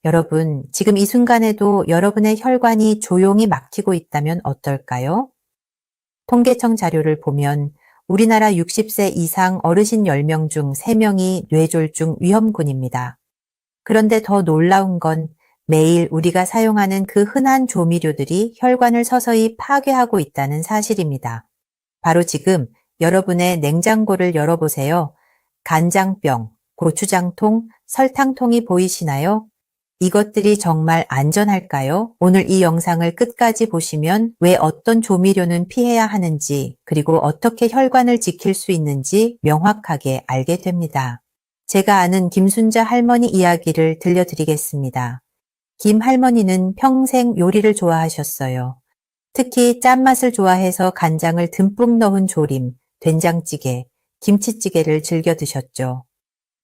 여러분, 지금 이 순간에도 여러분의 혈관이 조용히 막히고 있다면 어떨까요? 통계청 자료를 보면 우리나라 60세 이상 어르신 10명 중 3명이 뇌졸중 위험군입니다. 그런데 더 놀라운 건 매일 우리가 사용하는 그 흔한 조미료들이 혈관을 서서히 파괴하고 있다는 사실입니다. 바로 지금 여러분의 냉장고를 열어보세요. 간장병, 고추장통, 설탕통이 보이시나요? 이것들이 정말 안전할까요? 오늘 이 영상을 끝까지 보시면 왜 어떤 조미료는 피해야 하는지, 그리고 어떻게 혈관을 지킬 수 있는지 명확하게 알게 됩니다. 제가 아는 김순자 할머니 이야기를 들려드리겠습니다. 김 할머니는 평생 요리를 좋아하셨어요. 특히 짠맛을 좋아해서 간장을 듬뿍 넣은 조림, 된장찌개, 김치찌개를 즐겨 드셨죠.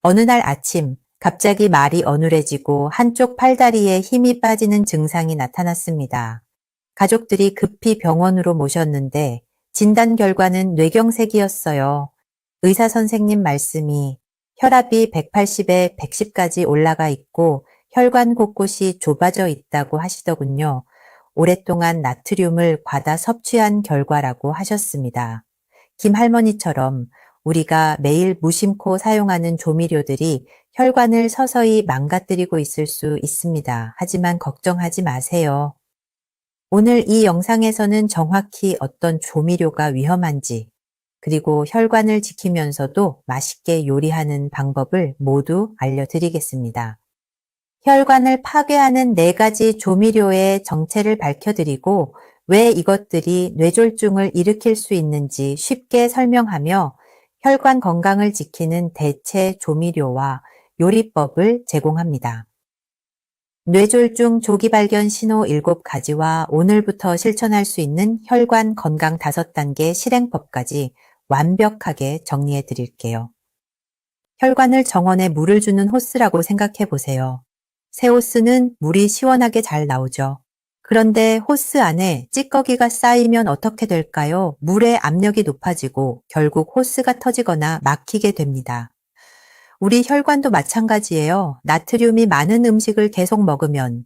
어느 날 아침 갑자기 말이 어눌해지고 한쪽 팔다리에 힘이 빠지는 증상이 나타났습니다. 가족들이 급히 병원으로 모셨는데 진단 결과는 뇌경색이었어요. 의사 선생님 말씀이 혈압이 180에 110까지 올라가 있고 혈관 곳곳이 좁아져 있다고 하시더군요. 오랫동안 나트륨을 과다 섭취한 결과라고 하셨습니다. 김 할머니처럼 우리가 매일 무심코 사용하는 조미료들이 혈관을 서서히 망가뜨리고 있을 수 있습니다. 하지만 걱정하지 마세요. 오늘 이 영상에서는 정확히 어떤 조미료가 위험한지, 그리고 혈관을 지키면서도 맛있게 요리하는 방법을 모두 알려드리겠습니다. 혈관을 파괴하는 4가지 조미료의 정체를 밝혀드리고 왜 이것들이 뇌졸중을 일으킬 수 있는지 쉽게 설명하며 혈관 건강을 지키는 대체 조미료와 요리법을 제공합니다. 뇌졸중 조기 발견 신호 7가지와 오늘부터 실천할 수 있는 혈관 건강 5단계 실행법까지 완벽하게 정리해 드릴게요. 혈관을 정원에 물을 주는 호스라고 생각해 보세요. 새 호스는 물이 시원하게 잘 나오죠. 그런데 호스 안에 찌꺼기가 쌓이면 어떻게 될까요? 물의 압력이 높아지고 결국 호스가 터지거나 막히게 됩니다. 우리 혈관도 마찬가지예요. 나트륨이 많은 음식을 계속 먹으면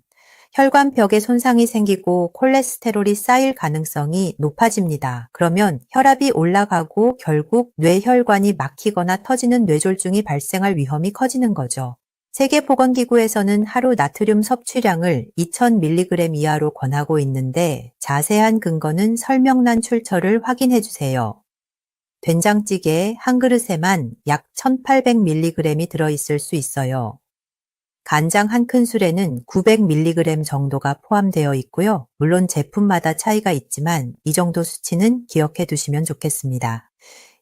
혈관벽에 손상이 생기고 콜레스테롤이 쌓일 가능성이 높아집니다. 그러면 혈압이 올라가고 결국 뇌혈관이 막히거나 터지는 뇌졸중이 발생할 위험이 커지는 거죠. 세계보건기구에서는 하루 나트륨 섭취량을 2000mg 이하로 권하고 있는데 자세한 근거는 설명란 출처를 확인해 주세요. 된장찌개 한 그릇에만 약 1800mg이 들어있을 수 있어요. 간장 한 큰술에는 900mg 정도가 포함되어 있고요. 물론 제품마다 차이가 있지만 이 정도 수치는 기억해 두시면 좋겠습니다.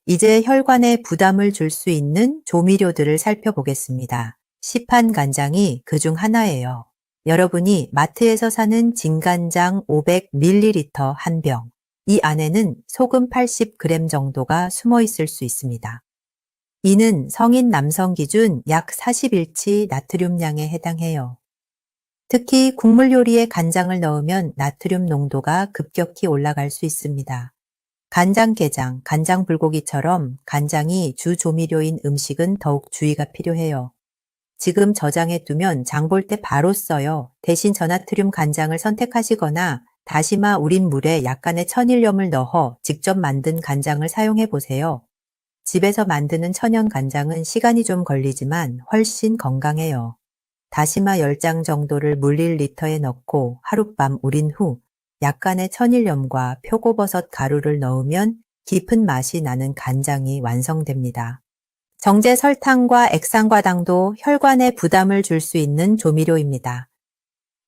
이제 혈관에 부담을 줄 수 있는 조미료들을 살펴보겠습니다. 시판 간장이 그중 하나예요. 여러분이 마트에서 사는 진간장 500ml 한 병, 이 안에는 소금 80g 정도가 숨어 있을 수 있습니다. 이는 성인 남성 기준 약 40일치 나트륨량에 해당해요. 특히 국물 요리에 간장을 넣으면 나트륨 농도가 급격히 올라갈 수 있습니다. 간장게장, 간장불고기처럼 간장이 주 조미료인 음식은 더욱 주의가 필요해요. 지금 저장해 두면 장볼 때 바로 써요. 대신 저나트륨 간장을 선택하시거나 다시마 우린 물에 약간의 천일염을 넣어 직접 만든 간장을 사용해 보세요. 집에서 만드는 천연 간장은 시간이 좀 걸리지만 훨씬 건강해요. 다시마 10장 정도를 물 1리터에 넣고 하룻밤 우린 후 약간의 천일염과 표고버섯 가루를 넣으면 깊은 맛이 나는 간장이 완성됩니다. 정제 설탕과 액상과당도 혈관에 부담을 줄 수 있는 조미료입니다.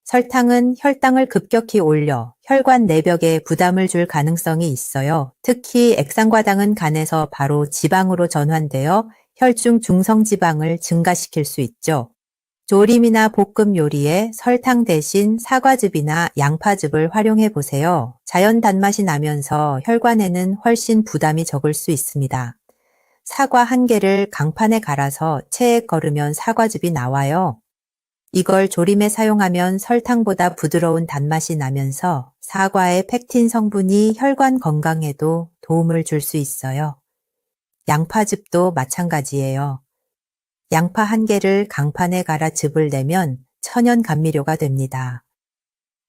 설탕은 혈당을 급격히 올려 혈관 내벽에 부담을 줄 가능성이 있어요. 특히 액상과당은 간에서 바로 지방으로 전환되어 혈중 중성지방을 증가시킬 수 있죠. 조림이나 볶음 요리에 설탕 대신 사과즙이나 양파즙을 활용해 보세요. 자연 단맛이 나면서 혈관에는 훨씬 부담이 적을 수 있습니다. 사과 1개를 강판에 갈아서 체에 걸으면 사과즙이 나와요. 이걸 조림에 사용하면 설탕보다 부드러운 단맛이 나면서 사과의 펙틴 성분이 혈관 건강에도 도움을 줄 수 있어요. 양파즙도 마찬가지예요. 양파 1개를 강판에 갈아 즙을 내면 천연 감미료가 됩니다.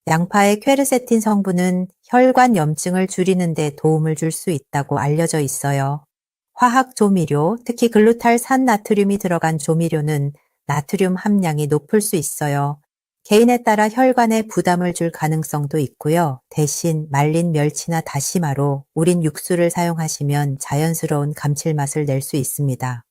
양파의 퀘르세틴 성분은 혈관 염증을 줄이는 데 도움을 줄 수 있다고 알려져 있어요. 화학 조미료, 특히 글루탈산 나트륨이 들어간 조미료는 나트륨 함량이 높을 수 있어요. 개인에 따라 혈관에 부담을 줄 가능성도 있고요. 대신 말린 멸치나 다시마로 우린 육수를 사용하시면 자연스러운 감칠맛을 낼 수 있습니다.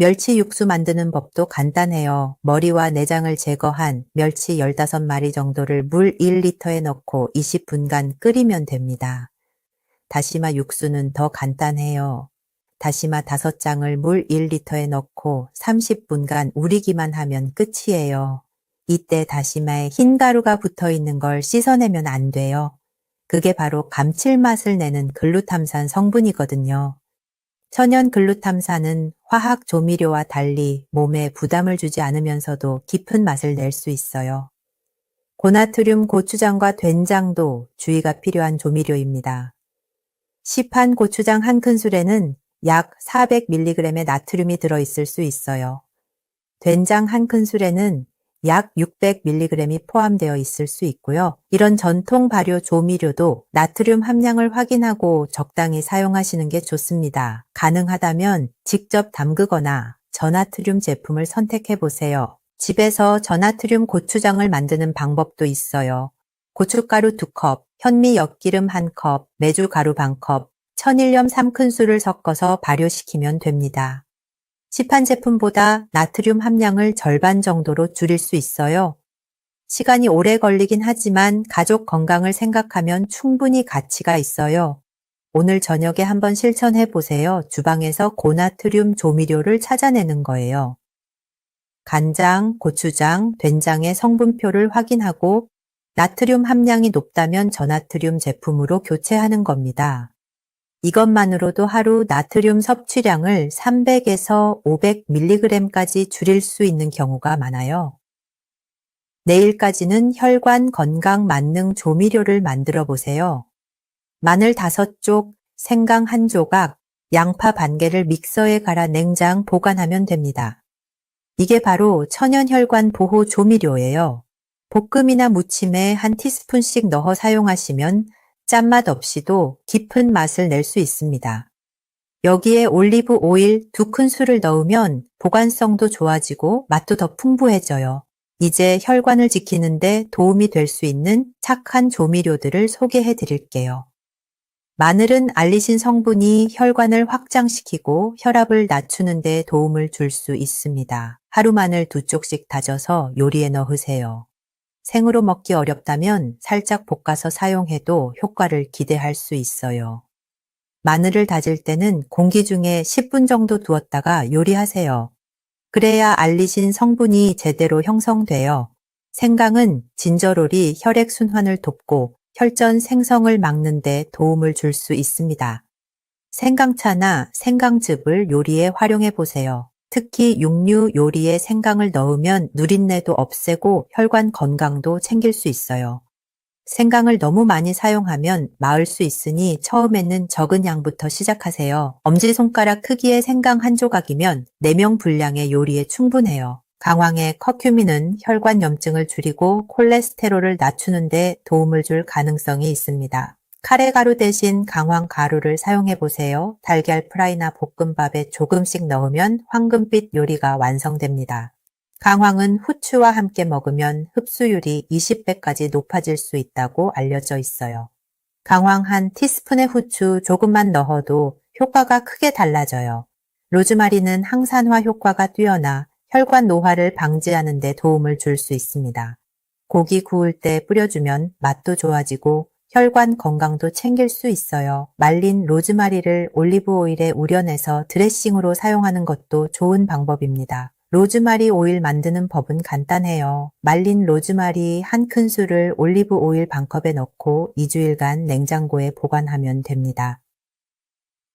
멸치 육수 만드는 법도 간단해요. 머리와 내장을 제거한 멸치 15마리 정도를 물 1리터에 넣고 20분간 끓이면 됩니다. 다시마 육수는 더 간단해요. 다시마 5장을 물 1리터에 넣고 30분간 우리기만 하면 끝이에요. 이때 다시마에 흰 가루가 붙어 있는 걸 씻어내면 안 돼요. 그게 바로 감칠맛을 내는 글루탐산 성분이거든요. 천연 글루탐산은 화학 조미료와 달리 몸에 부담을 주지 않으면서도 깊은 맛을 낼 수 있어요. 고나트륨 고추장과 된장도 주의가 필요한 조미료입니다. 시판 고추장 한 큰술에는 약 400mg의 나트륨이 들어있을 수 있어요. 된장 한 큰술에는 약 600mg이 포함되어 있을 수 있고요. 이런 전통 발효 조미료도 나트륨 함량을 확인하고 적당히 사용하시는 게 좋습니다. 가능하다면 직접 담그거나 저나트륨 제품을 선택해 보세요. 집에서 저나트륨 고추장을 만드는 방법도 있어요. 고춧가루 2컵, 현미 엿기름 1컵, 메주가루 반컵, 천일염 3큰술을 섞어서 발효시키면 됩니다. 시판 제품보다 나트륨 함량을 절반 정도로 줄일 수 있어요. 시간이 오래 걸리긴 하지만 가족 건강을 생각하면 충분히 가치가 있어요. 오늘 저녁에 한번 실천해 보세요. 주방에서 고나트륨 조미료를 찾아내는 거예요. 간장, 고추장, 된장의 성분표를 확인하고 나트륨 함량이 높다면 저나트륨 제품으로 교체하는 겁니다. 이것만으로도 하루 나트륨 섭취량을 300에서 500mg까지 줄일 수 있는 경우가 많아요. 내일까지는 혈관 건강 만능 조미료를 만들어 보세요. 마늘 5쪽, 생강 1조각, 양파 반 개를 믹서에 갈아 냉장 보관하면 됩니다. 이게 바로 천연 혈관 보호 조미료예요. 볶음이나 무침에 한 티스푼씩 넣어 사용하시면 짠맛 없이도 깊은 맛을 낼 수 있습니다. 여기에 올리브 오일 2큰술을 넣으면 보관성도 좋아지고 맛도 더 풍부해져요. 이제 혈관을 지키는데 도움이 될 수 있는 착한 조미료들을 소개해 드릴게요. 마늘은 알리신 성분이 혈관을 확장시키고 혈압을 낮추는 데 도움을 줄 수 있습니다. 하루 마늘 2쪽씩 다져서 요리에 넣으세요. 생으로 먹기 어렵다면 살짝 볶아서 사용해도 효과를 기대할 수 있어요. 마늘을 다질 때는 공기 중에 10분 정도 두었다가 요리하세요. 그래야 알리신 성분이 제대로 형성돼요. 생강은 진저롤이 혈액순환을 돕고 혈전 생성을 막는 데 도움을 줄 수 있습니다. 생강차나 생강즙을 요리에 활용해 보세요. 특히 육류 요리에 생강을 넣으면 누린내도 없애고 혈관 건강도 챙길 수 있어요. 생강을 너무 많이 사용하면 마을 수 있으니 처음에는 적은 양부터 시작하세요. 엄지손가락 크기의 생강 한 조각이면 4명 분량의 요리에 충분해요. 강황의 커큐민은 혈관 염증을 줄이고 콜레스테롤을 낮추는 데 도움을 줄 가능성이 있습니다. 카레가루 대신 강황 가루를 사용해 보세요. 달걀 프라이나 볶음밥에 조금씩 넣으면 황금빛 요리가 완성됩니다. 강황은 후추와 함께 먹으면 흡수율이 20배까지 높아질 수 있다고 알려져 있어요. 강황 한 티스푼의 후추 조금만 넣어도 효과가 크게 달라져요. 로즈마리는 항산화 효과가 뛰어나 혈관 노화를 방지하는 데 도움을 줄 수 있습니다. 고기 구울 때 뿌려주면 맛도 좋아지고 혈관 건강도 챙길 수 있어요. 말린 로즈마리를 올리브 오일에 우려내서 드레싱으로 사용하는 것도 좋은 방법입니다. 로즈마리 오일 만드는 법은 간단해요. 말린 로즈마리 한 큰술을 올리브 오일 반컵에 넣고 2주일간 냉장고에 보관하면 됩니다.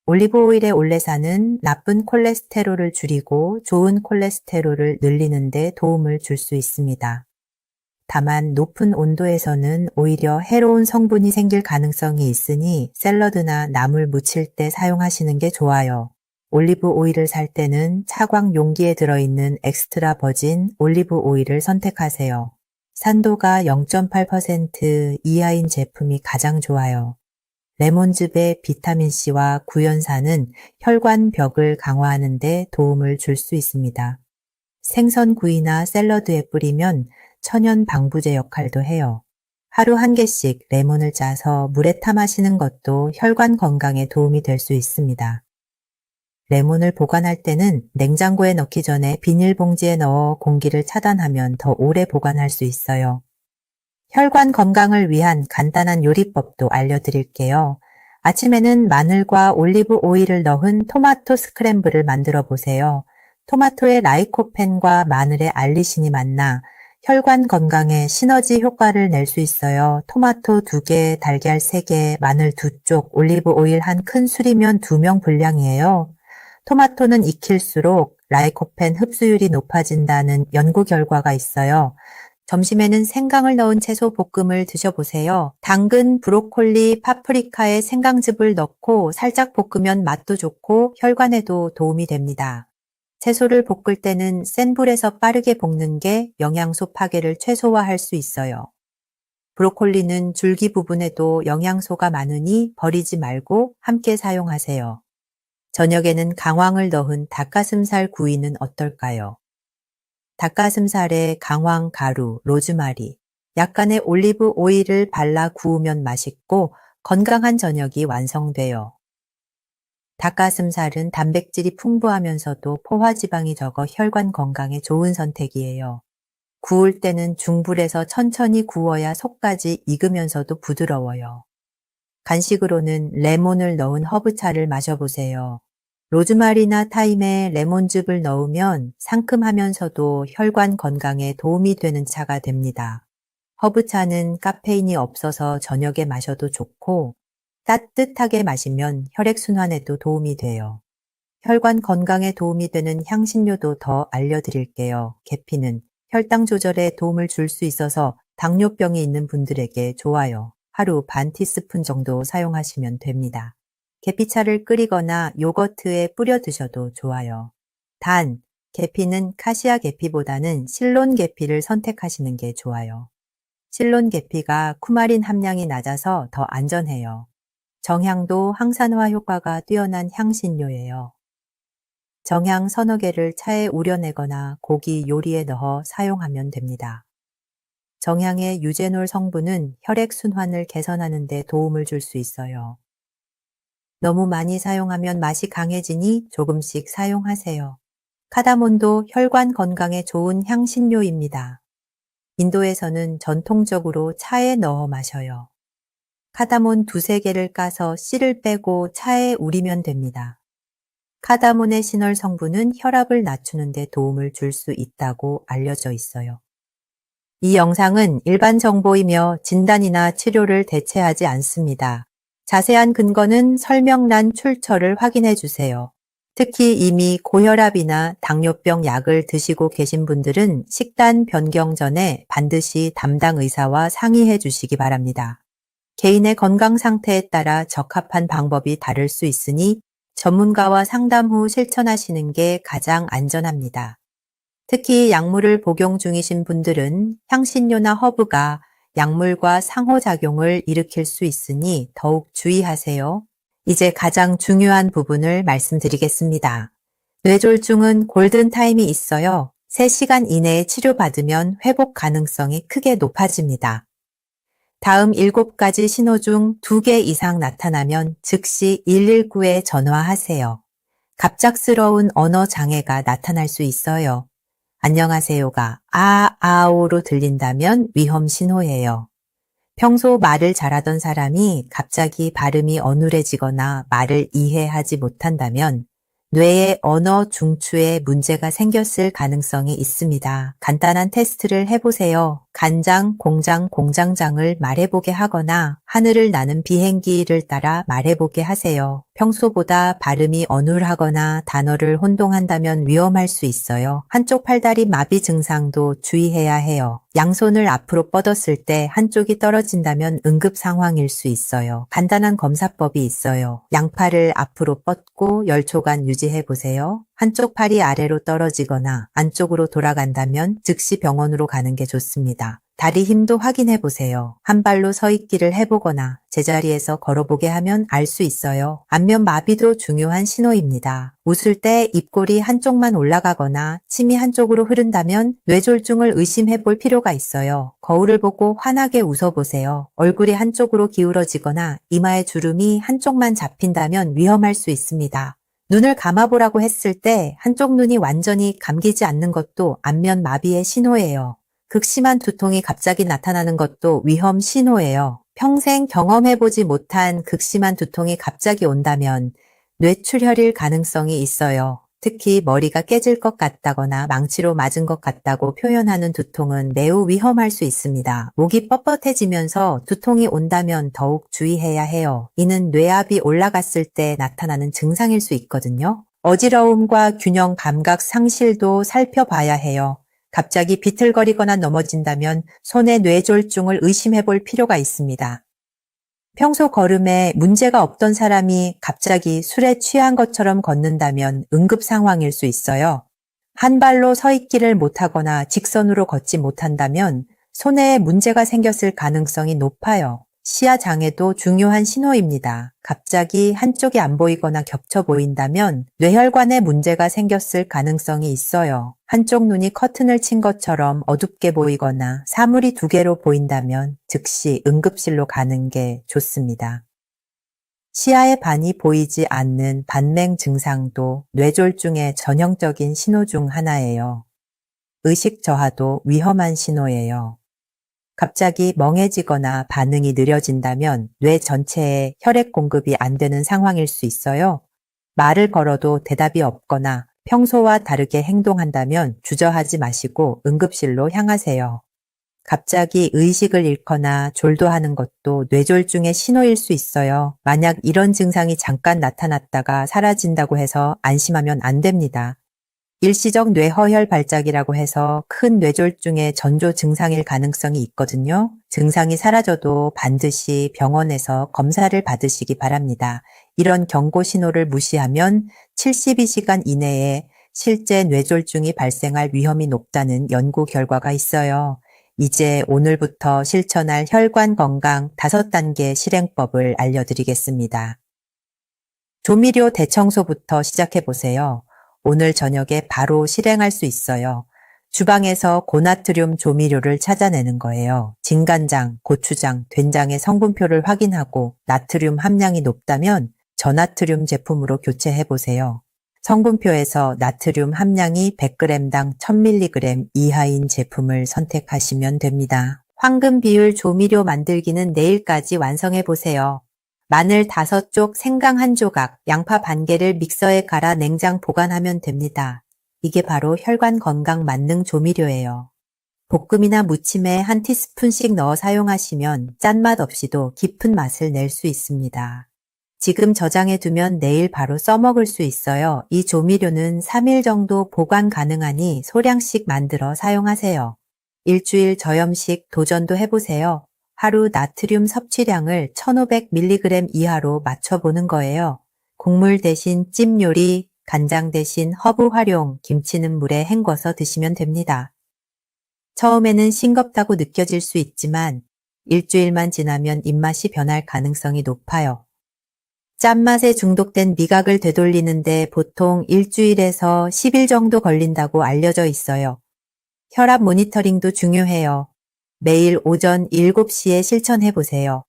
올리브 오일의 올레산은 나쁜 콜레스테롤을 줄이고 좋은 콜레스테롤을 늘리는 데 도움을 줄 수 있습니다. 다만 높은 온도에서는 오히려 해로운 성분이 생길 가능성이 있으니 샐러드나 나물 무칠 때 사용하시는 게 좋아요. 올리브 오일을 살 때는 차광 용기에 들어있는 엑스트라 버진 올리브 오일을 선택하세요. 산도가 0.8% 이하인 제품이 가장 좋아요. 레몬즙의 비타민C와 구연산은 혈관벽을 강화하는 데 도움을 줄 수 있습니다. 생선구이나 샐러드에 뿌리면 천연 방부제 역할도 해요. 하루 한 개씩 레몬을 짜서 물에 타 마시는 것도 혈관 건강에 도움이 될 수 있습니다. 레몬을 보관할 때는 냉장고에 넣기 전에 비닐봉지에 넣어 공기를 차단하면 더 오래 보관할 수 있어요. 혈관 건강을 위한 간단한 요리법도 알려드릴게요. 아침에는 마늘과 올리브 오일을 넣은 토마토 스크램블을 만들어 보세요. 토마토의 라이코펜과 마늘의 알리신이 만나 혈관 건강에 시너지 효과를 낼 수 있어요. 토마토 2개, 달걀 3개, 마늘 2쪽, 올리브 오일 한 큰술이면 2명 분량이에요. 토마토는 익힐수록 라이코펜 흡수율이 높아진다는 연구 결과가 있어요. 점심에는 생강을 넣은 채소 볶음을 드셔보세요. 당근, 브로콜리, 파프리카에 생강즙을 넣고 살짝 볶으면 맛도 좋고 혈관에도 도움이 됩니다. 채소를 볶을 때는 센 불에서 빠르게 볶는 게 영양소 파괴를 최소화할 수 있어요. 브로콜리는 줄기 부분에도 영양소가 많으니 버리지 말고 함께 사용하세요. 저녁에는 강황을 넣은 닭가슴살 구이는 어떨까요? 닭가슴살에 강황, 가루, 로즈마리, 약간의 올리브 오일을 발라 구우면 맛있고 건강한 저녁이 완성돼요. 닭가슴살은 단백질이 풍부하면서도 포화지방이 적어 혈관 건강에 좋은 선택이에요. 구울 때는 중불에서 천천히 구워야 속까지 익으면서도 부드러워요. 간식으로는 레몬을 넣은 허브차를 마셔보세요. 로즈마리나 타임에 레몬즙을 넣으면 상큼하면서도 혈관 건강에 도움이 되는 차가 됩니다. 허브차는 카페인이 없어서 저녁에 마셔도 좋고 따뜻하게 마시면 혈액순환에도 도움이 돼요. 혈관 건강에 도움이 되는 향신료도 더 알려드릴게요. 계피는 혈당 조절에 도움을 줄 수 있어서 당뇨병이 있는 분들에게 좋아요. 하루 반 티스푼 정도 사용하시면 됩니다. 계피차를 끓이거나 요거트에 뿌려 드셔도 좋아요. 단, 계피는 카시아 계피보다는 실론 계피를 선택하시는 게 좋아요. 실론 계피가 쿠마린 함량이 낮아서 더 안전해요. 정향도 항산화 효과가 뛰어난 향신료예요. 정향 서너 개를 차에 우려내거나 고기 요리에 넣어 사용하면 됩니다. 정향의 유제놀 성분은 혈액순환을 개선하는 데 도움을 줄 수 있어요. 너무 많이 사용하면 맛이 강해지니 조금씩 사용하세요. 카다몬도 혈관 건강에 좋은 향신료입니다. 인도에서는 전통적으로 차에 넣어 마셔요. 카다몬 2-3개를 까서 씨를 빼고 차에 우리면 됩니다. 카다몬의 시널 성분은 혈압을 낮추는 데 도움을 줄 수 있다고 알려져 있어요. 이 영상은 일반 정보이며 진단이나 치료를 대체하지 않습니다. 자세한 근거는 설명란 출처를 확인해 주세요. 특히 이미 고혈압이나 당뇨병 약을 드시고 계신 분들은 식단 변경 전에 반드시 담당 의사와 상의해 주시기 바랍니다. 개인의 건강 상태에 따라 적합한 방법이 다를 수 있으니 전문가와 상담 후 실천하시는 게 가장 안전합니다. 특히 약물을 복용 중이신 분들은 향신료나 허브가 약물과 상호작용을 일으킬 수 있으니 더욱 주의하세요. 이제 가장 중요한 부분을 말씀드리겠습니다. 뇌졸중은 골든타임이 있어요. 3시간 이내에 치료받으면 회복 가능성이 크게 높아집니다. 다음 7가지 신호 중 2개 이상 나타나면 즉시 119에 전화하세요. 갑작스러운 언어 장애가 나타날 수 있어요. 안녕하세요가 아오로 들린다면 위험 신호예요. 평소 말을 잘하던 사람이 갑자기 발음이 어눌해지거나 말을 이해하지 못한다면 뇌의 언어 중추에 문제가 생겼을 가능성이 있습니다. 간단한 테스트를 해보세요. 간장, 공장, 공장장을 말해보게 하거나 하늘을 나는 비행기를 따라 말해보게 하세요. 평소보다 발음이 어눌하거나 단어를 혼동한다면 위험할 수 있어요. 한쪽 팔다리 마비 증상도 주의해야 해요. 양손을 앞으로 뻗었을 때 한쪽이 떨어진다면 응급 상황일 수 있어요. 간단한 검사법이 있어요. 양팔을 앞으로 뻗고 10초간 유지해 보세요. 한쪽 팔이 아래로 떨어지거나 안쪽으로 돌아간다면 즉시 병원으로 가는 게 좋습니다. 다리 힘도 확인해 보세요. 한 발로 서 있기를 해보거나 제자리에서 걸어보게 하면 알 수 있어요. 안면 마비도 중요한 신호입니다. 웃을 때 입꼬리 한쪽만 올라가거나 침이 한쪽으로 흐른다면 뇌졸중을 의심해 볼 필요가 있어요. 거울을 보고 환하게 웃어보세요. 얼굴이 한쪽으로 기울어지거나 이마에 주름이 한쪽만 잡힌다면 위험할 수 있습니다. 눈을 감아보라고 했을 때 한쪽 눈이 완전히 감기지 않는 것도 안면 마비의 신호예요. 극심한 두통이 갑자기 나타나는 것도 위험 신호예요. 평생 경험해보지 못한 극심한 두통이 갑자기 온다면 뇌출혈일 가능성이 있어요. 특히 머리가 깨질 것 같다거나 망치로 맞은 것 같다고 표현하는 두통은 매우 위험할 수 있습니다. 목이 뻣뻣해지면서 두통이 온다면 더욱 주의해야 해요. 이는 뇌압이 올라갔을 때 나타나는 증상일 수 있거든요. 어지러움과 균형 감각 상실도 살펴봐야 해요. 갑자기 비틀거리거나 넘어진다면 손의 뇌졸중을 의심해 볼 필요가 있습니다. 평소 걸음에 문제가 없던 사람이 갑자기 술에 취한 것처럼 걷는다면 응급 상황일 수 있어요. 한 발로 서 있기를 못하거나 직선으로 걷지 못한다면 손에 문제가 생겼을 가능성이 높아요. 시야 장애도 중요한 신호입니다. 갑자기 한쪽이 안 보이거나 겹쳐 보인다면 뇌혈관에 문제가 생겼을 가능성이 있어요. 한쪽 눈이 커튼을 친 것처럼 어둡게 보이거나 사물이 두 개로 보인다면 즉시 응급실로 가는 게 좋습니다. 시야의 반이 보이지 않는 반맹 증상도 뇌졸중의 전형적인 신호 중 하나예요. 의식 저하도 위험한 신호예요. 갑자기 멍해지거나 반응이 느려진다면 뇌 전체에 혈액 공급이 안 되는 상황일 수 있어요. 말을 걸어도 대답이 없거나 평소와 다르게 행동한다면 주저하지 마시고 응급실로 향하세요. 갑자기 의식을 잃거나 졸도하는 것도 뇌졸중의 신호일 수 있어요. 만약 이런 증상이 잠깐 나타났다가 사라진다고 해서 안심하면 안 됩니다. 일시적 뇌허혈 발작이라고 해서 큰 뇌졸중의 전조 증상일 가능성이 있거든요. 증상이 사라져도 반드시 병원에서 검사를 받으시기 바랍니다. 이런 경고 신호를 무시하면 72시간 이내에 실제 뇌졸중이 발생할 위험이 높다는 연구 결과가 있어요. 이제 오늘부터 실천할 혈관 건강 5단계 실행법을 알려드리겠습니다. 조미료 대청소부터 시작해보세요. 오늘 저녁에 바로 실행할 수 있어요. 주방에서 고나트륨 조미료를 찾아내는 거예요. 진간장, 고추장, 된장의 성분표를 확인하고 나트륨 함량이 높다면 저나트륨 제품으로 교체해보세요. 성분표에서 나트륨 함량이 100g당 1000mg 이하인 제품을 선택하시면 됩니다. 황금 비율 조미료 만들기는 내일까지 완성해보세요. 마늘 5쪽, 생강 1조각, 양파 반 개를 믹서에 갈아 냉장 보관하면 됩니다. 이게 바로 혈관 건강 만능 조미료예요. 볶음이나 무침에 한 티스푼씩 넣어 사용하시면 짠맛 없이도 깊은 맛을 낼 수 있습니다. 지금 저장해 두면 내일 바로 써먹을 수 있어요. 이 조미료는 3일 정도 보관 가능하니 소량씩 만들어 사용하세요. 일주일 저염식 도전도 해보세요. 하루 나트륨 섭취량을 1500mg 이하로 맞춰보는 거예요. 국물 대신 찜 요리, 간장 대신 허브 활용, 김치는 물에 헹궈서 드시면 됩니다. 처음에는 싱겁다고 느껴질 수 있지만 일주일만 지나면 입맛이 변할 가능성이 높아요. 짠맛에 중독된 미각을 되돌리는데 보통 일주일에서 10일 정도 걸린다고 알려져 있어요. 혈압 모니터링도 중요해요. 매일 오전 7시에 실천해보세요.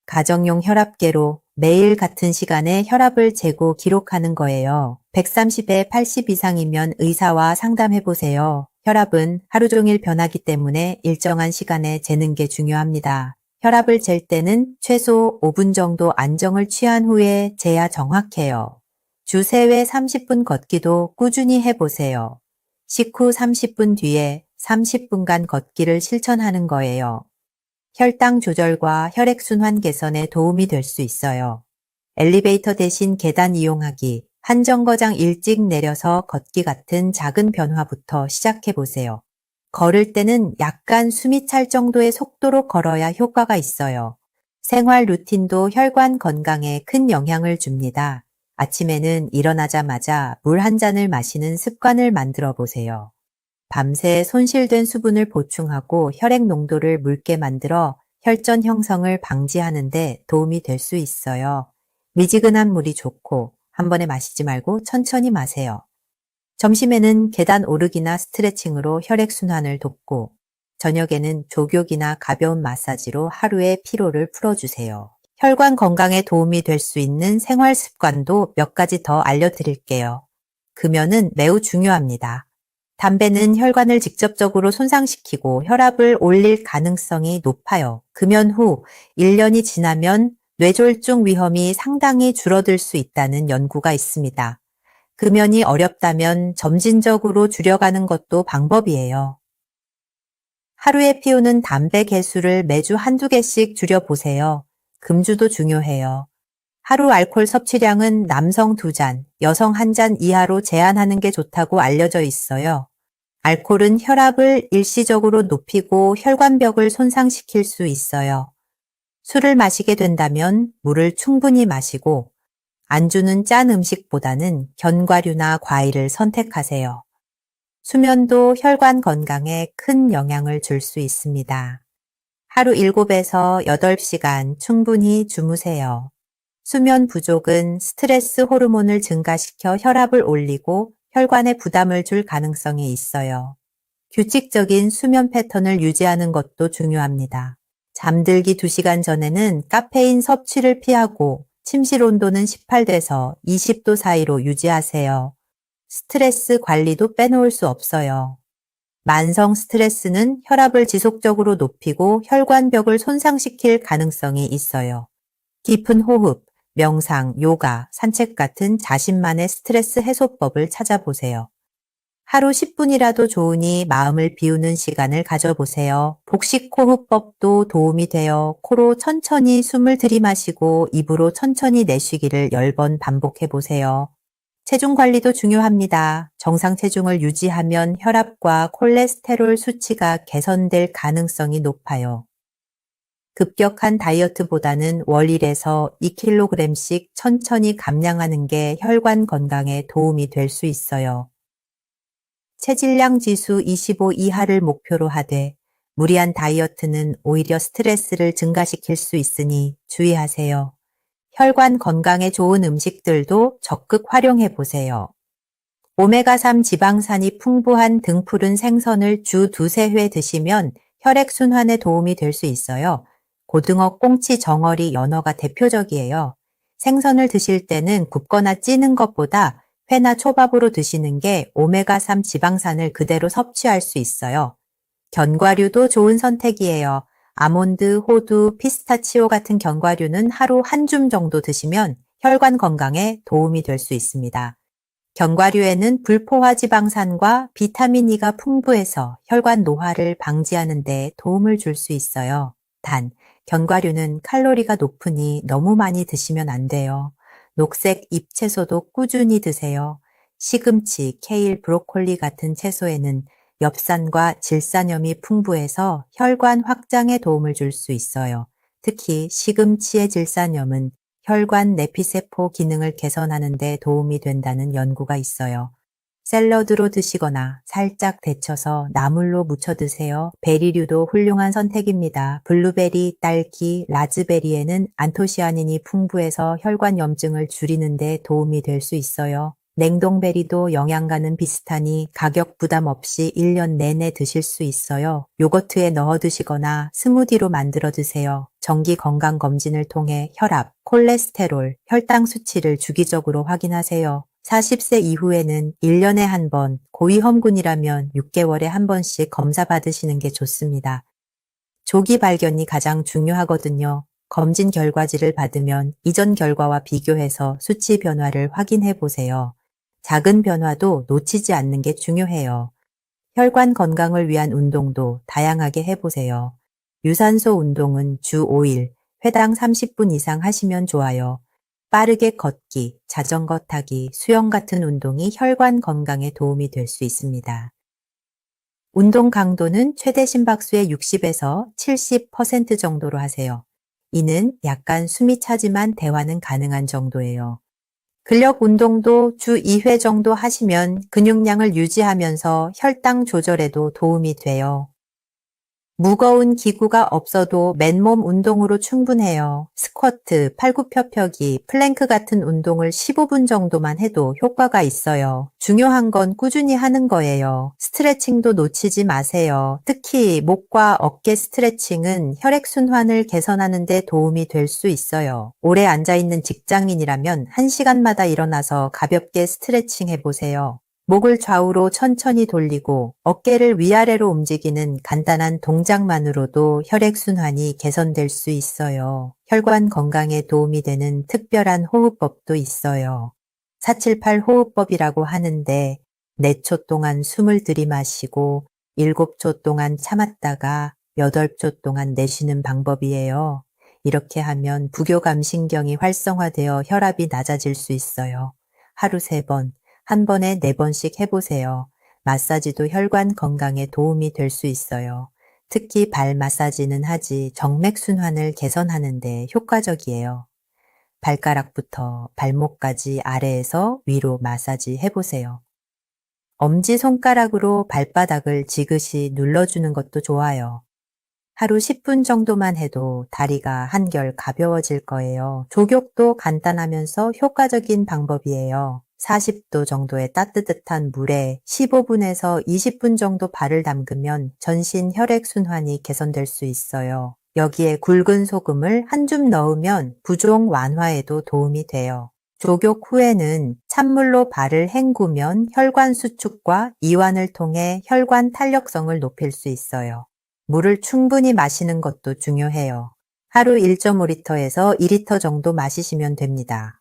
가정용 혈압계로 매일 같은 시간에 혈압을 재고 기록하는 거예요. 130에 80 이상이면 의사와 상담해보세요. 혈압은 하루 종일 변하기 때문에 일정한 시간에 재는 게 중요합니다. 혈압을 잴 때는 최소 5분 정도 안정을 취한 후에 재야 정확해요. 주 3회 30분 걷기도 꾸준히 해보세요. 식후 30분 뒤에 30분간 걷기를 실천하는 거예요. 혈당 조절과 혈액순환 개선에 도움이 될 수 있어요. 엘리베이터 대신 계단 이용하기, 한 정거장 일찍 내려서 걷기 같은 작은 변화부터 시작해 보세요. 걸을 때는 약간 숨이 찰 정도의 속도로 걸어야 효과가 있어요. 생활 루틴도 혈관 건강에 큰 영향을 줍니다. 아침에는 일어나자마자 물 한 잔을 마시는 습관을 만들어 보세요. 밤새 손실된 수분을 보충하고 혈액 농도를 묽게 만들어 혈전 형성을 방지하는 데 도움이 될 수 있어요. 미지근한 물이 좋고 한 번에 마시지 말고 천천히 마세요. 점심에는 계단 오르기나 스트레칭으로 혈액순환을 돕고 저녁에는 족욕이나 가벼운 마사지로 하루의 피로를 풀어주세요. 혈관 건강에 도움이 될 수 있는 생활 습관도 몇 가지 더 알려드릴게요. 금연은 매우 중요합니다. 담배는 혈관을 직접적으로 손상시키고 혈압을 올릴 가능성이 높아요. 금연 후 1년이 지나면 뇌졸중 위험이 상당히 줄어들 수 있다는 연구가 있습니다. 금연이 어렵다면 점진적으로 줄여가는 것도 방법이에요. 하루에 피우는 담배 개수를 매주 한두 개씩 줄여보세요. 금주도 중요해요. 하루 알코올 섭취량은 남성 2잔, 여성 1잔 이하로 제한하는 게 좋다고 알려져 있어요. 알코올은 혈압을 일시적으로 높이고 혈관벽을 손상시킬 수 있어요. 술을 마시게 된다면 물을 충분히 마시고 안주는 짠 음식보다는 견과류나 과일을 선택하세요. 수면도 혈관 건강에 큰 영향을 줄 수 있습니다. 하루 7에서 8시간 충분히 주무세요. 수면 부족은 스트레스 호르몬을 증가시켜 혈압을 올리고 혈관에 부담을 줄 가능성이 있어요. 규칙적인 수면 패턴을 유지하는 것도 중요합니다. 잠들기 2시간 전에는 카페인 섭취를 피하고 침실 온도는 18도에서 20도 사이로 유지하세요. 스트레스 관리도 빼놓을 수 없어요. 만성 스트레스는 혈압을 지속적으로 높이고 혈관벽을 손상시킬 가능성이 있어요. 깊은 호흡, 명상, 요가, 산책 같은 자신만의 스트레스 해소법을 찾아보세요. 하루 10분이라도 좋으니 마음을 비우는 시간을 가져보세요. 복식호흡법도 도움이 되어 코로 천천히 숨을 들이마시고 입으로 천천히 내쉬기를 10번 반복해보세요. 체중 관리도 중요합니다. 정상 체중을 유지하면 혈압과 콜레스테롤 수치가 개선될 가능성이 높아요. 급격한 다이어트보다는 월 1에서 2kg씩 천천히 감량하는 게 혈관 건강에 도움이 될 수 있어요. 체질량 지수 25 이하를 목표로 하되 무리한 다이어트는 오히려 스트레스를 증가시킬 수 있으니 주의하세요. 혈관 건강에 좋은 음식들도 적극 활용해 보세요. 오메가3 지방산이 풍부한 등푸른 생선을 주 2~3회 드시면 혈액순환에 도움이 될 수 있어요. 고등어, 꽁치, 정어리, 연어가 대표적이에요. 생선을 드실 때는 굽거나 찌는 것보다 회나 초밥으로 드시는 게 오메가3 지방산을 그대로 섭취할 수 있어요. 견과류도 좋은 선택이에요. 아몬드, 호두, 피스타치오 같은 견과류는 하루 한 줌 정도 드시면 혈관 건강에 도움이 될 수 있습니다. 견과류에는 불포화 지방산과 비타민 E가 풍부해서 혈관 노화를 방지하는 데 도움을 줄 수 있어요. 단, 견과류는 칼로리가 높으니 너무 많이 드시면 안 돼요. 녹색 잎채소도 꾸준히 드세요. 시금치, 케일, 브로콜리 같은 채소에는 엽산과 질산염이 풍부해서 혈관 확장에 도움을 줄 수 있어요. 특히 시금치의 질산염은 혈관 내피세포 기능을 개선하는 데 도움이 된다는 연구가 있어요. 샐러드로 드시거나 살짝 데쳐서 나물로 무쳐 드세요. 베리류도 훌륭한 선택입니다. 블루베리, 딸기, 라즈베리에는 안토시아닌이 풍부해서 혈관 염증을 줄이는 데 도움이 될 수 있어요. 냉동베리도 영양가는 비슷하니 가격 부담 없이 1년 내내 드실 수 있어요. 요거트에 넣어 드시거나 스무디로 만들어 드세요. 정기 건강검진을 통해 혈압, 콜레스테롤, 혈당 수치를 주기적으로 확인하세요. 40세 이후에는 1년에 한 번, 고위험군이라면 6개월에 한 번씩 검사 받으시는 게 좋습니다. 조기 발견이 가장 중요하거든요. 검진 결과지를 받으면 이전 결과와 비교해서 수치 변화를 확인해 보세요. 작은 변화도 놓치지 않는 게 중요해요. 혈관 건강을 위한 운동도 다양하게 해보세요. 유산소 운동은 주 5일, 회당 30분 이상 하시면 좋아요. 빠르게 걷기, 자전거 타기, 수영 같은 운동이 혈관 건강에 도움이 될 수 있습니다. 운동 강도는 최대 심박수의 60에서 70% 정도로 하세요. 이는 약간 숨이 차지만 대화는 가능한 정도예요. 근력 운동도 주 2회 정도 하시면 근육량을 유지하면서 혈당 조절에도 도움이 돼요. 무거운 기구가 없어도 맨몸 운동으로 충분해요. 스쿼트, 팔굽혀펴기, 플랭크 같은 운동을 15분 정도만 해도 효과가 있어요. 중요한 건 꾸준히 하는 거예요. 스트레칭도 놓치지 마세요. 특히 목과 어깨 스트레칭은 혈액순환을 개선하는 데 도움이 될 수 있어요. 오래 앉아있는 직장인이라면 1시간마다 일어나서 가볍게 스트레칭 해보세요. 목을 좌우로 천천히 돌리고 어깨를 위아래로 움직이는 간단한 동작만으로도 혈액순환이 개선될 수 있어요. 혈관 건강에 도움이 되는 특별한 호흡법도 있어요. 478 호흡법이라고 하는데 4초 동안 숨을 들이마시고 7초 동안 참았다가 8초 동안 내쉬는 방법이에요. 이렇게 하면 부교감신경이 활성화되어 혈압이 낮아질 수 있어요. 하루 3번, 한 번에 4번씩 해보세요. 마사지도 혈관 건강에 도움이 될 수 있어요. 특히 발 마사지는 하지 정맥순환을 개선하는 데 효과적이에요. 발가락부터 발목까지 아래에서 위로 마사지 해보세요. 엄지손가락으로 발바닥을 지그시 눌러주는 것도 좋아요. 하루 10분 정도만 해도 다리가 한결 가벼워질 거예요. 족욕도 간단하면서 효과적인 방법이에요. 40도 정도의 따뜻한 물에 15분에서 20분 정도 발을 담그면 전신 혈액순환이 개선될 수 있어요. 여기에 굵은 소금을 한 줌 넣으면 부종 완화에도 도움이 돼요. 족욕 후에는 찬물로 발을 헹구면 혈관 수축과 이완을 통해 혈관 탄력성을 높일 수 있어요. 물을 충분히 마시는 것도 중요해요. 하루 1.5리터에서 2리터 정도 마시시면 됩니다.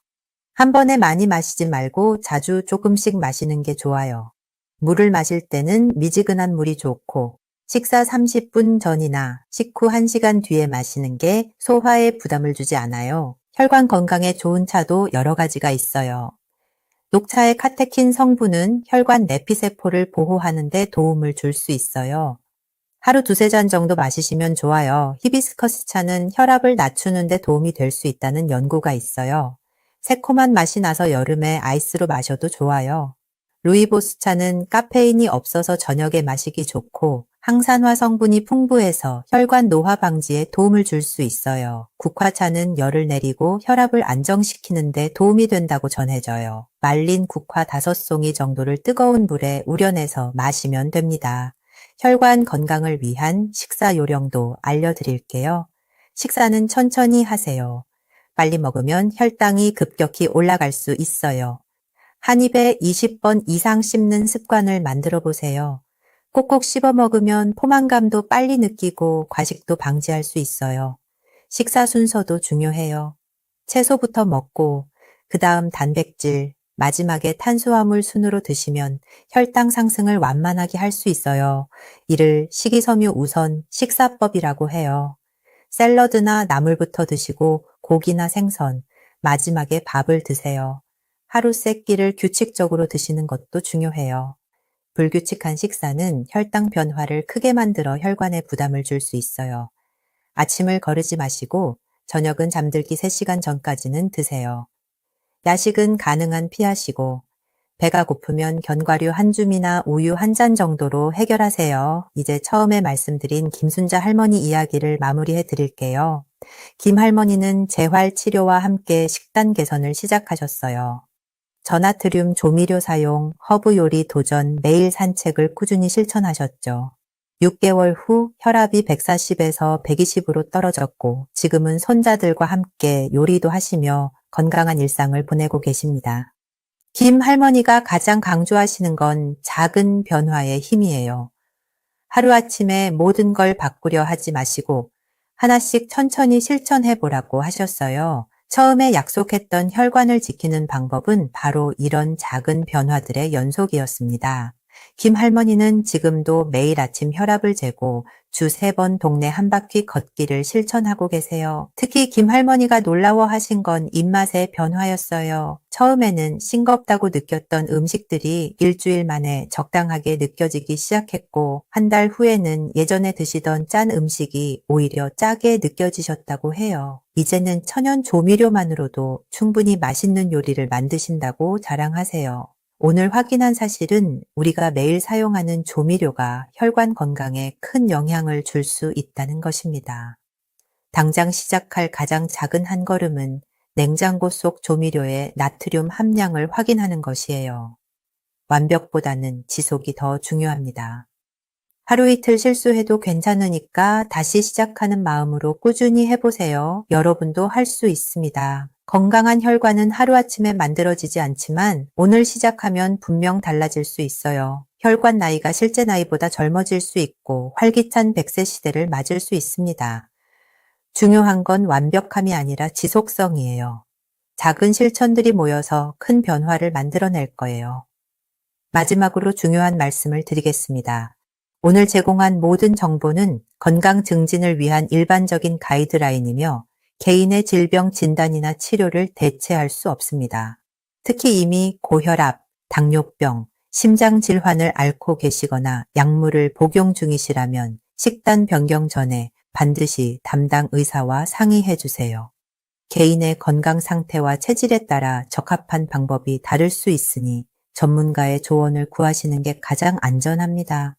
한 번에 많이 마시지 말고 자주 조금씩 마시는 게 좋아요. 물을 마실 때는 미지근한 물이 좋고 식사 30분 전이나 식후 1시간 뒤에 마시는 게 소화에 부담을 주지 않아요. 혈관 건강에 좋은 차도 여러 가지가 있어요. 녹차의 카테킨 성분은 혈관 내피세포를 보호하는 데 도움을 줄 수 있어요. 하루 2~3잔 정도 마시시면 좋아요. 히비스커스 차는 혈압을 낮추는 데 도움이 될 수 있다는 연구가 있어요. 새콤한 맛이 나서 여름에 아이스로 마셔도 좋아요. 루이보스 차는 카페인이 없어서 저녁에 마시기 좋고 항산화 성분이 풍부해서 혈관 노화 방지에 도움을 줄 수 있어요. 국화차는 열을 내리고 혈압을 안정시키는 데 도움이 된다고 전해져요. 말린 국화 5송이 정도를 뜨거운 물에 우려내서 마시면 됩니다. 혈관 건강을 위한 식사 요령도 알려드릴게요. 식사는 천천히 하세요. 빨리 먹으면 혈당이 급격히 올라갈 수 있어요. 한 입에 20번 이상 씹는 습관을 만들어 보세요. 꼭꼭 씹어 먹으면 포만감도 빨리 느끼고 과식도 방지할 수 있어요. 식사 순서도 중요해요. 채소부터 먹고 그 다음 단백질, 마지막에 탄수화물 순으로 드시면 혈당 상승을 완만하게 할 수 있어요. 이를 식이섬유 우선 식사법이라고 해요. 샐러드나 나물부터 드시고 고기나 생선, 마지막에 밥을 드세요. 하루 세 끼를 규칙적으로 드시는 것도 중요해요. 불규칙한 식사는 혈당 변화를 크게 만들어 혈관에 부담을 줄 수 있어요. 아침을 거르지 마시고 저녁은 잠들기 3시간 전까지는 드세요. 야식은 가능한 피하시고 배가 고프면 견과류 한 줌이나 우유 한 잔 정도로 해결하세요. 이제 처음에 말씀드린 김순자 할머니 이야기를 마무리해 드릴게요. 김 할머니는 재활 치료와 함께 식단 개선을 시작하셨어요. 저나트륨 조미료 사용, 허브 요리 도전, 매일 산책을 꾸준히 실천하셨죠. 6개월 후 혈압이 140에서 120으로 떨어졌고 지금은 손자들과 함께 요리도 하시며 건강한 일상을 보내고 계십니다. 김 할머니가 가장 강조하시는 건 작은 변화의 힘이에요. 하루아침에 모든 걸 바꾸려 하지 마시고 하나씩 천천히 실천해 보라고 하셨어요. 처음에 약속했던 혈관을 지키는 방법은 바로 이런 작은 변화들의 연속이었습니다. 김 할머니는 지금도 매일 아침 혈압을 재고 주 3번 동네 한 바퀴 걷기를 실천하고 계세요. 특히 김 할머니가 놀라워하신 건 입맛의 변화였어요. 처음에는 싱겁다고 느꼈던 음식들이 일주일 만에 적당하게 느껴지기 시작했고, 한 달 후에는 예전에 드시던 짠 음식이 오히려 짜게 느껴지셨다고 해요. 이제는 천연 조미료만으로도 충분히 맛있는 요리를 만드신다고 자랑하세요. 오늘 확인한 사실은 우리가 매일 사용하는 조미료가 혈관 건강에 큰 영향을 줄 수 있다는 것입니다. 당장 시작할 가장 작은 한 걸음은 냉장고 속 조미료의 나트륨 함량을 확인하는 것이에요. 완벽보다는 지속이 더 중요합니다. 하루 이틀 실수해도 괜찮으니까 다시 시작하는 마음으로 꾸준히 해보세요. 여러분도 할 수 있습니다. 건강한 혈관은 하루아침에 만들어지지 않지만 오늘 시작하면 분명 달라질 수 있어요. 혈관 나이가 실제 나이보다 젊어질 수 있고 활기찬 100세 시대를 맞을 수 있습니다. 중요한 건 완벽함이 아니라 지속성이에요. 작은 실천들이 모여서 큰 변화를 만들어낼 거예요. 마지막으로 중요한 말씀을 드리겠습니다. 오늘 제공한 모든 정보는 건강 증진을 위한 일반적인 가이드라인이며 개인의 질병 진단이나 치료를 대체할 수 없습니다. 특히 이미 고혈압, 당뇨병, 심장 질환을 앓고 계시거나 약물을 복용 중이시라면 식단 변경 전에 반드시 담당 의사와 상의해 주세요. 개인의 건강 상태와 체질에 따라 적합한 방법이 다를 수 있으니 전문가의 조언을 구하시는 게 가장 안전합니다.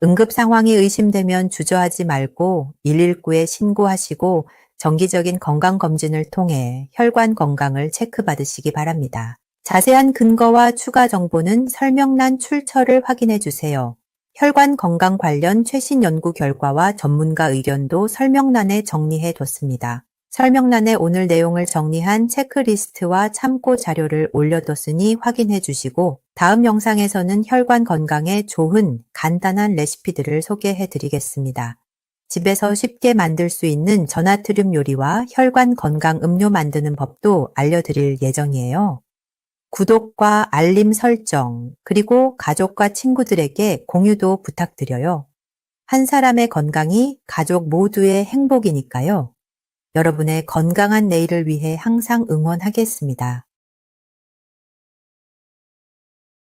응급 상황이 의심되면 주저하지 말고 119에 신고하시고 정기적인 건강검진을 통해 혈관 건강을 체크받으시기 바랍니다. 자세한 근거와 추가 정보는 설명란 출처를 확인해 주세요. 혈관 건강 관련 최신 연구 결과와 전문가 의견도 설명란에 정리해 뒀습니다. 설명란에 오늘 내용을 정리한 체크리스트와 참고 자료를 올려뒀으니 확인해 주시고 다음 영상에서는 혈관 건강에 좋은 간단한 레시피들을 소개해 드리겠습니다. 집에서 쉽게 만들 수 있는 저나트륨 요리와 혈관 건강 음료 만드는 법도 알려드릴 예정이에요. 구독과 알림 설정, 그리고 가족과 친구들에게 공유도 부탁드려요. 한 사람의 건강이 가족 모두의 행복이니까요. 여러분의 건강한 내일을 위해 항상 응원하겠습니다.